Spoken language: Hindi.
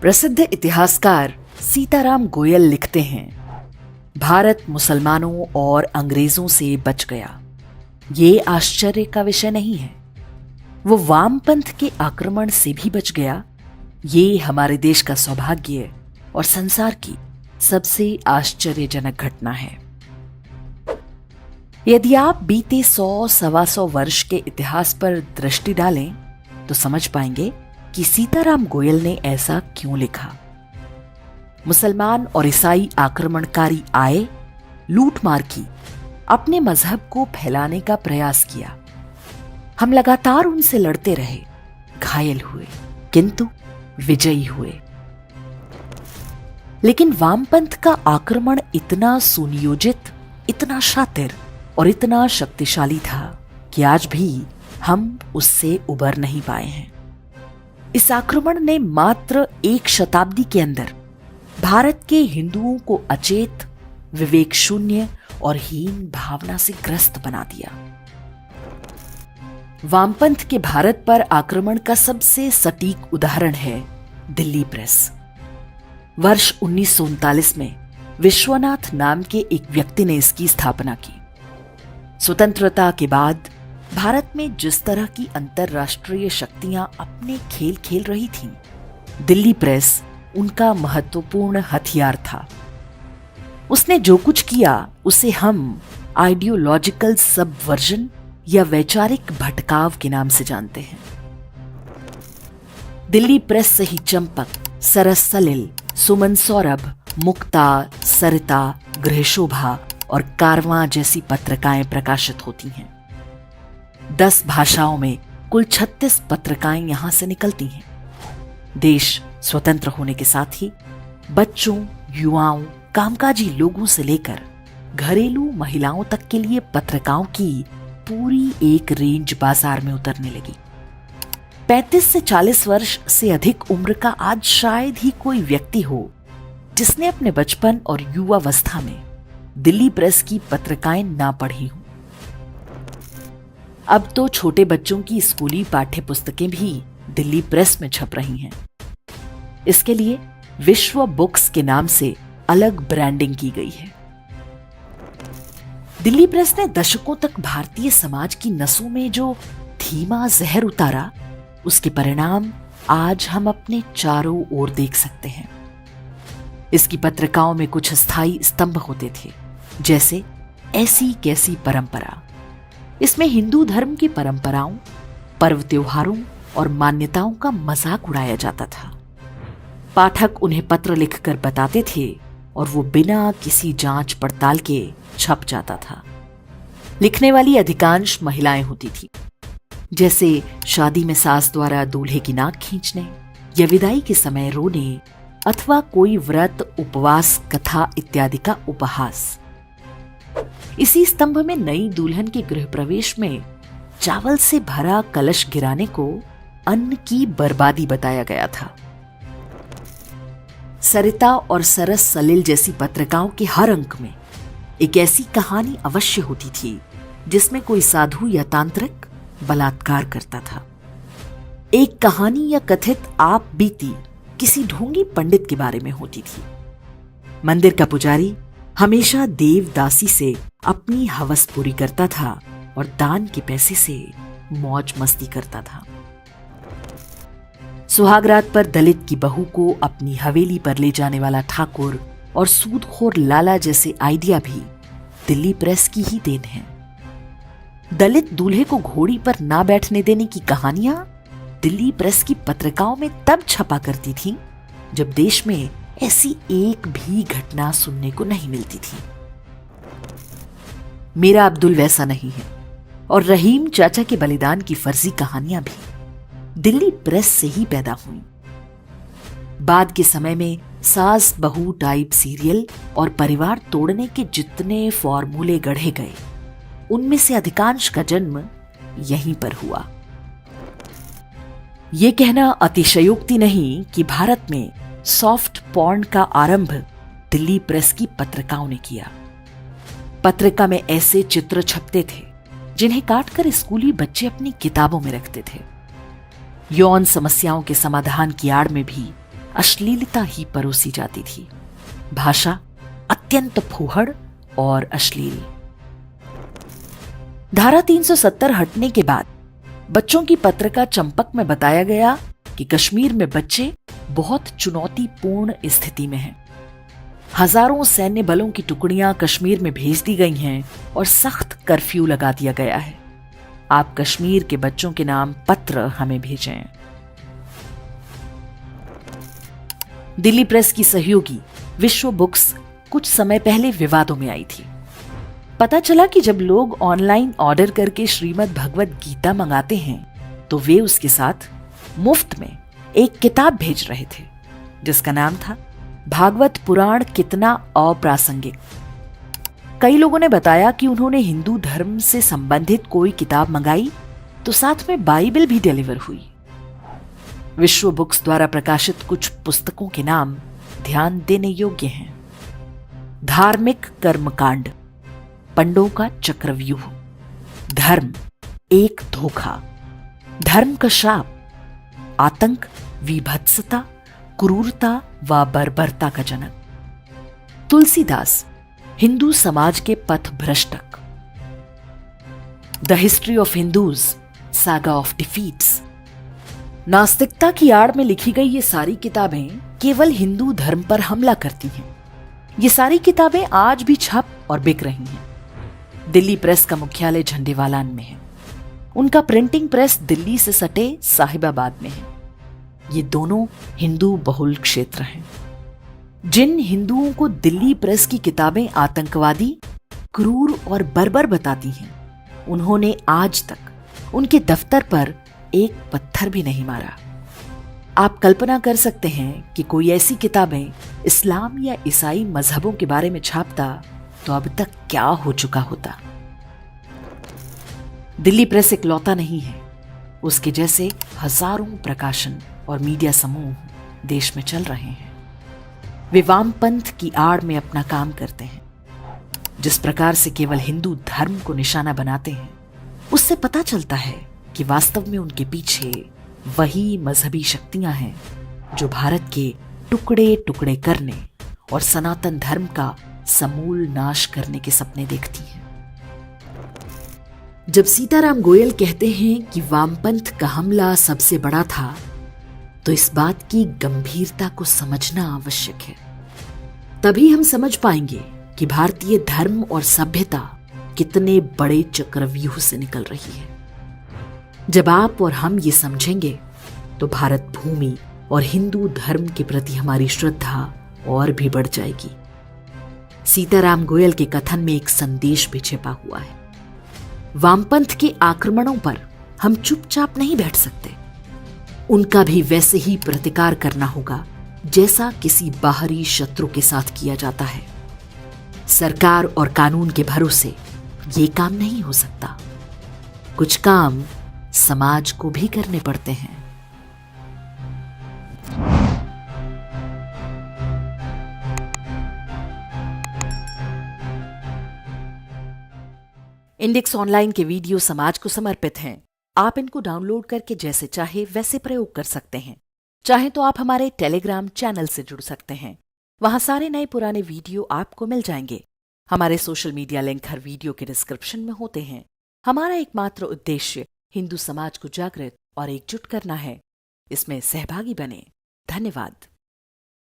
प्रसिद्ध इतिहासकार सीताराम गोयल लिखते हैं, भारत मुसलमानों और अंग्रेजों से बच गया। ये आश्चर्य का विषय नहीं है। वो वामपंथ के आक्रमण से भी बच गया। ये हमारे देश का सौभाग्य और संसार की सबसे आश्चर्यजनक घटना है। यदि आप बीते 100-125 वर्ष के इतिहास पर दृष्टि डालें तो समझ पाएंगे कि सीताराम गोयल ने ऐसा क्यों लिखा। मुसलमान और ईसाई आक्रमणकारी आए, लूटमार की, अपने मजहब को फैलाने का प्रयास किया। हम लगातार उनसे लड़ते रहे, घायल हुए, किंतु विजयी हुए। लेकिन वामपंथ का आक्रमण इतना सुनियोजित, इतना शातिर और इतना शक्तिशाली था कि आज भी हम उससे उबर नहीं पाए हैं। इस आक्रमण ने मात्र 1 शताब्दी के अंदर भारत के हिंदुओं को अचेत, विवेक शून्य और हीन भावना से ग्रस्त बना दिया। वामपंथ के भारत पर आक्रमण का सबसे सटीक उदाहरण है दिल्ली प्रेस। वर्ष 1939 में विश्वनाथ नाम के एक व्यक्ति ने इसकी स्थापना की। स्वतंत्रता के बाद भारत में जिस तरह की अंतरराष्ट्रीय शक्तियां अपने खेल खेल रही थीं, दिल्ली प्रेस उनका महत्वपूर्ण हथियार था। उसने जो कुछ किया उसे हम आइडियोलॉजिकल सबवर्जन या वैचारिक भटकाव के नाम से जानते हैं। दिल्ली प्रेस से ही चंपक, सरस सलिल, सुमन सौरभ, मुक्ता, सरिता, गृहशोभा और कारवां जैसी पत्रिकाएं प्रकाशित होती हैं। 10 भाषाओं में कुल 36 पत्रिकाएं यहां से निकलती हैं। देश स्वतंत्र होने के साथ ही बच्चों, युवाओं, कामकाजी लोगों से लेकर घरेलू महिलाओं तक के लिए पत्रिकाओं की पूरी एक रेंज बाजार में उतरने लगी। 35 से 40 वर्ष से अधिक उम्र का आज शायद ही कोई व्यक्ति हो जिसने अपने बचपन और युवावस्था में दिल्ली प्रेस की पत्रिकाएं ना पढ़ी हों। अब तो छोटे बच्चों की स्कूली पाठ्य पुस्तकें भी दिल्ली प्रेस में छप रही हैं। इसके लिए विश्व बुक्स के नाम से अलग ब्रांडिंग की गई है। दिल्ली प्रेस ने दशकों तक भारतीय समाज की नसों में जो धीमा जहर उतारा, उसके परिणाम आज हम अपने चारों ओर देख सकते हैं। इसकी पत्रिकाओं में कुछ स्थायी स्तंभ होते थे, जैसे ऐसी कैसी परंपरा। इसमें हिंदू धर्म की परंपराओं, पर्व त्योहारों और मान्यताओं का मजाक उड़ाया जाता था। पाठक उन्हें पत्र लिखकर बताते थे और वो बिना किसी जांच पड़ताल के छप जाता था। लिखने वाली अधिकांश महिलाएं होती थी, जैसे शादी में सास द्वारा दूल्हे की नाक खींचने या विदाई के समय रोने अथवा कोई व्रत, उपवास, कथा इत्यादि का उपहास। इसी स्तंभ में नई दुल्हन के गृह प्रवेश में चावल से भरा कलश गिराने को अन्न की बर्बादी बताया गया था। सरिता और सरस सलिल जैसी पत्रिकाओं के हर अंक में एक ऐसी कहानी अवश्य होती थी जिसमें कोई साधु या तांत्रिक बलात्कार करता था। एक कहानी या कथित आप बीती किसी ढोंगी पंडित के बारे में होती थी। मंदिर का पुजारी हमेशा देवदासी से अपनी हवस पूरी करता था और दान के पैसे से मौज मस्ती करता था। सुहागरात पर दलित की बहू को अपनी हवेली पर ले जाने वाला ठाकुर और सूदखोर लाला जैसे आइडिया भी दिल्ली प्रेस की ही देन है। दलित दूल्हे को घोड़ी पर ना बैठने देने की कहानियां दिल्ली प्रेस की पत्रिकाओं में तब छपा करती थीं जब देश में ऐसी एक भी घटना सुनने को नहीं मिलती थी। मेरा अब्दुल वैसा नहीं है और रहीम चाचा के बलिदान की फर्जी कहानियां भी दिल्ली प्रेस से ही पैदा हुई। बाद के समय में सास बहू टाइप सीरियल और परिवार तोड़ने के जितने फॉर्मूले गढ़े गए, उनमें से अधिकांश का जन्म यहीं पर हुआ। यह कहना अतिशयोक्ति नहीं कि भारत में सॉफ्ट पॉर्न का आरंभ दिल्ली प्रेस की पत्रिकाओं ने किया। पत्रिका में ऐसे चित्र छपते थे जिन्हें काटकर स्कूली बच्चे अपनी किताबों में रखते थे। यौन समस्याओं के समाधान की आड़ में भी अश्लीलता ही परोसी जाती थी। भाषा अत्यंत फूहड़ और अश्लील। धारा 370 हटने के बाद बच्चों की पत्रिका चंपक में बताया गया कि कश्मीर में बच्चे बहुत चुनौतीपूर्ण स्थिति में हैं। हजारों सैन्य बलों की टुकड़ियां कश्मीर में भेज दी गई हैं और सख्त कर्फ्यू लगा दिया गया है। आप कश्मीर के बच्चों के नाम पत्र हमें भेजें। दिल्ली प्रेस की सहयोगी विश्व बुक्स कुछ समय पहले विवादों में आई थी। पता चला कि जब लोग ऑनलाइन ऑर्डर करके श्रीमद् भगवत गीता मंगाते हैं तो वे उसके साथ मुफ्त में एक किताब भेज रहे थे जिसका नाम था भागवत पुराण कितना अप्रासंगिक। कई लोगों ने बताया कि उन्होंने हिंदू धर्म से संबंधित कोई किताब मंगाई तो साथ में बाइबल भी डिलीवर हुई। विश्व बुक्स द्वारा प्रकाशित कुछ पुस्तकों के नाम ध्यान देने योग्य हैं। धार्मिक कर्मकांड, पंडों का चक्रव्यूह, धर्म एक धोखा, धर्म का शाप, आतंक, विभत्सता, क्रूरता व बर्बरता का जनक, तुलसीदास, हिंदू समाज के पथ भ्रष्टक, the history of Hindus, saga of defeats. नास्तिकता की आड़ में लिखी गई ये सारी किताबें केवल हिंदू धर्म पर हमला करती हैं। ये सारी किताबें आज भी छप और बिक रही हैं। दिल्ली प्रेस का मुख्यालय झंडेवालान में है। उनका प्रिंटिंग प्रेस दिल्ली से सटे साहिबाबाद में है। ये दोनों हिंदू बहुल क्षेत्र हैं। जिन हिंदुओं को दिल्ली प्रेस की किताबें आतंकवादी, क्रूर और बर्बर बताती हैं, उन्होंने आज तक उनके दफ्तर पर एक पत्थर भी नहीं मारा। आप कल्पना कर सकते हैं कि कोई ऐसी किताबें इस्लाम या ईसाई मजहबों के बारे में छापता तो अब तक क्या हो चुका होता। दिल्ली प्रेस इकलौता नहीं है। उसके जैसे हजारों प्रकाशन और मीडिया समूह देश में चल रहे हैं। वे वामपंथ की आड़ में अपना काम करते हैं। जिस प्रकार से केवल हिंदू धर्म को निशाना बनाते हैं, उससे पता चलता है कि वास्तव में उनके पीछे वही मजहबी शक्तियां हैं जो भारत के टुकड़े टुकड़े करने और सनातन धर्म का समूल नाश करने के सपने देखती हैं। जब सीताराम गोयल कहते हैं कि वामपंथ का हमला सबसे बड़ा था, तो इस बात की गंभीरता को समझना आवश्यक है। तभी हम समझ पाएंगे कि भारतीय धर्म और सभ्यता कितने बड़े चक्रव्यूह से निकल रही है। जब आप और हम ये समझेंगे तो भारत भूमि और हिंदू धर्म के प्रति हमारी श्रद्धा और भी बढ़ जाएगी। सीताराम गोयल के कथन में एक संदेश भी छिपा हुआ है। वामपंथ के आक्रमणों पर हम चुपचाप नहीं बैठ सकते। उनका भी वैसे ही प्रतिकार करना होगा जैसा किसी बाहरी शत्रु के साथ किया जाता है। सरकार और कानून के भरोसे ये काम नहीं हो सकता। कुछ काम समाज को भी करने पड़ते हैं। इंडेक्स ऑनलाइन के वीडियो समाज को समर्पित हैं। आप इनको डाउनलोड करके जैसे चाहे वैसे प्रयोग कर सकते हैं। चाहे तो आप हमारे टेलीग्राम चैनल से जुड़ सकते हैं। वहां सारे नए पुराने वीडियो आपको मिल जाएंगे। हमारे सोशल मीडिया लिंक हर वीडियो के डिस्क्रिप्शन में होते हैं। हमारा एकमात्र उद्देश्य हिंदू समाज को जागृत और एकजुट करना है। इसमें सहभागी बने। धन्यवाद।